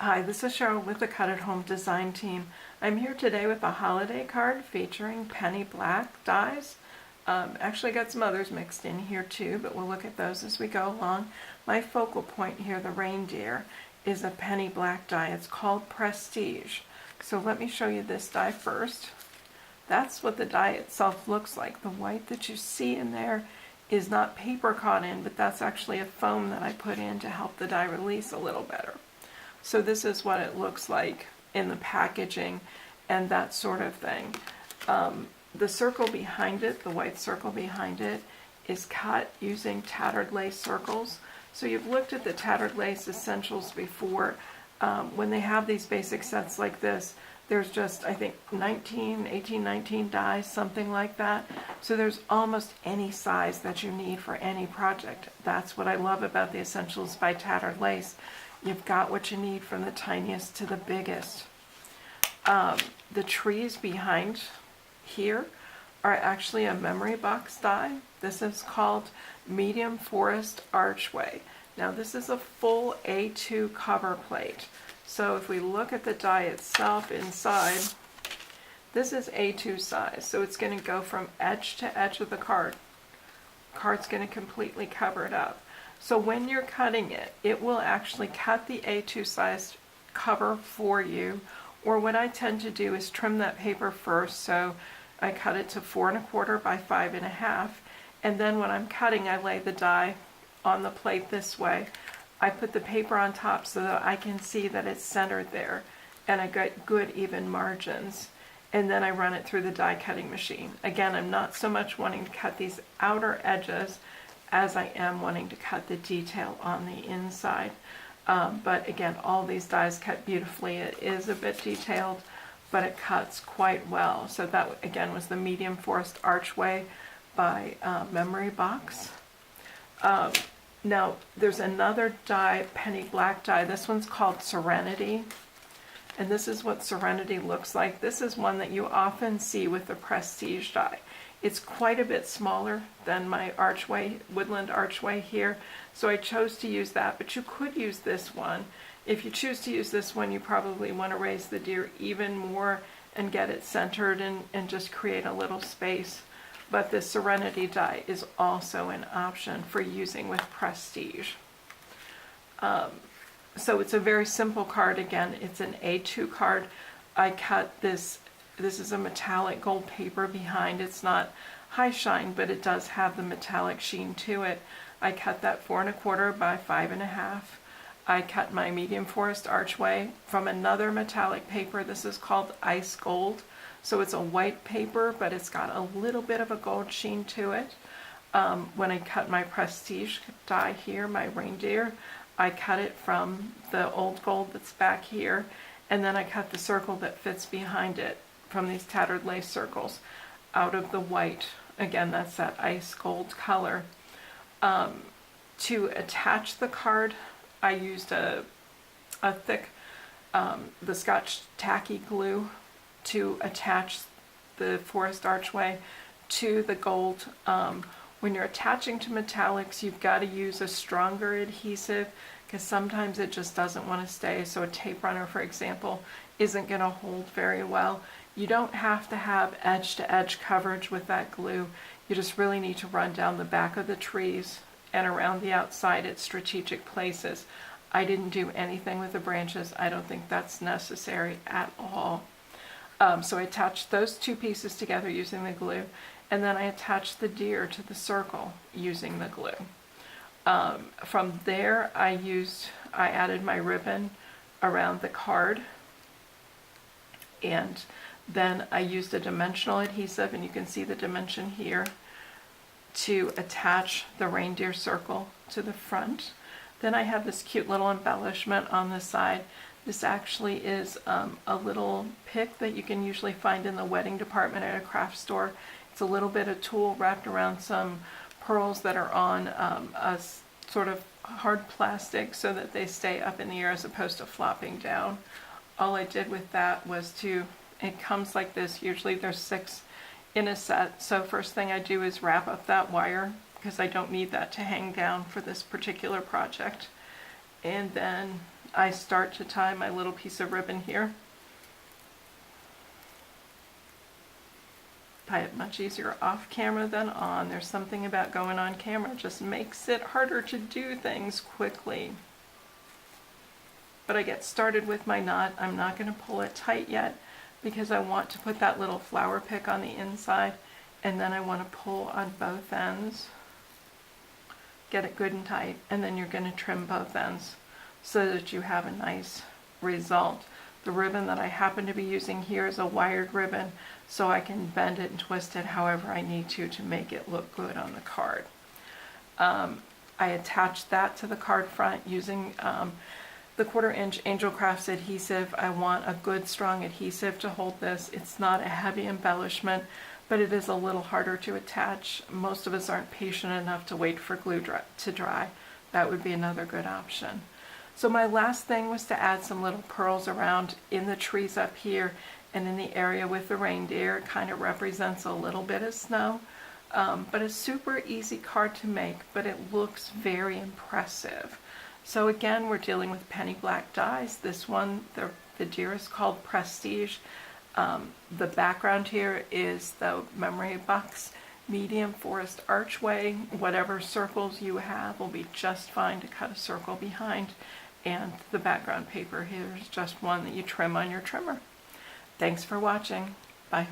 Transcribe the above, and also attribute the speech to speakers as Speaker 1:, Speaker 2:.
Speaker 1: Hi, this is Cheryl with the Cut at Home design team. I'm here today with a holiday card featuring penny black dies. Actually got some others mixed in here too, but we'll look at those as we go along. My focal point here, the reindeer, is a penny black die. It's called Prestige. So let me show you this die first. That's what the die itself looks like. The white that you see in there is not paper caught in, but that's actually a foam that I put in to help the die release a little better. So this is what it looks like in the packaging and that sort of thing. The circle behind it, the white circle behind it, is cut using tattered lace circles. So you've looked at the tattered lace essentials before. When they have these basic sets like this, there's just, I think, 19 dies, something like that. So there's almost any size that you need for any project. That's what I love about the Essentials by Tattered Lace. You've got what you need from the tiniest to the biggest. The trees behind here are actually a memory box die. This is called Medium Forest Archway. Now this is a full A2 cover plate. So if we look at the die itself inside, this is A2 size. So it's going to go from edge to edge of the card. Card's going to completely cover it up. So when you're cutting it, it will actually cut the A2 size cover for you. Or what I tend to do is trim that paper first. So I cut it to 4 1/4 by 5 1/2. And then when I'm cutting, I lay the die on the plate this way. I put the paper on top so that I can see that it's centered there. And I get good even margins. And then I run it through the die cutting machine. Again, I'm not so much wanting to cut these outer edges as I am wanting to cut the detail on the inside. But again, all these dies cut beautifully. It is a bit detailed, but it cuts quite well. So that, again, was the Medium Forest Archway by Memory Box. Now, there's another die, penny black die. This one's called Serenity. And this is what Serenity looks like. This is one that you often see with the Prestige die. It's quite a bit smaller than my archway, woodland archway here, so I chose to use that, but you could use this one. If you choose to use this one, you probably want to raise the deer even more and get it centered and just create a little space. But the Serenity die is also an option for using with Prestige. So it's a very simple card. Again, it's an A2 card. I cut this. This is a metallic gold paper behind. It's not high shine, but it does have the metallic sheen to it. I cut that 4 1/4 by 5 1/2. I cut my Medium Forest Archway from another metallic paper. This is called Ice Gold. So it's a white paper, but it's got a little bit of a gold sheen to it. When I cut my Prestige die here, my reindeer, I cut it from the old gold that's back here, and then I cut the circle that fits behind it from these tattered lace circles out of the white. Again, that's that ice gold color. To attach the card, I used a thick, the Scotch tacky glue to attach the forest archway to the gold. When you're attaching to metallics, you've got to use a stronger adhesive because sometimes it just doesn't want to stay. So a tape runner, for example, isn't going to hold very well. You don't have to have edge-to-edge coverage with that glue. You just really need to run down the back of the trees and around the outside at strategic places. I didn't do anything with the branches. I don't think that's necessary at all. So I attached those two pieces together using the glue, and then I attached the deer to the circle using the glue. From there, I added my ribbon around the card, and then I used a dimensional adhesive, and you can see the dimension here, to attach the reindeer circle to the front. Then I have this cute little embellishment on the side. This actually is a little pick that you can usually find in the wedding department at a craft store. It's a little bit of tulle wrapped around some pearls that are on a sort of hard plastic so that they stay up in the air as opposed to flopping down. All I did with that was it comes like this. Usually there's 6 in a set. So first thing I do is wrap up that wire because I don't need that to hang down for this particular project. And then I start to tie my little piece of ribbon here. Tie it much easier off camera than on. There's something about going on camera, just makes it harder to do things quickly. But I get started with my knot. I'm not going to pull it tight yet because I want to put that little flower pick on the inside, and then I want to pull on both ends, get it good and tight, and then you're going to trim both ends so that you have a nice result. The ribbon that I happen to be using here is a wired ribbon, so I can bend it and twist it however I need to make it look good on the card. I attached that to the card front using the 1/4 inch Angel Crafts adhesive. I want a good strong adhesive to hold this. It's not a heavy embellishment, but it is a little harder to attach. Most of us aren't patient enough to wait for glue to dry. That would be another good option. So my last thing was to add some little pearls around in the trees up here and in the area with the reindeer. It kind of represents a little bit of snow, but a super easy card to make, but it looks very impressive. So again, we're dealing with penny black dies. This one, the deer is called Prestige. The background here is the memory box medium forest archway. Whatever circles you have will be just fine to cut a circle behind. And the background paper here is just one that you trim on your trimmer. Thanks for watching. Bye.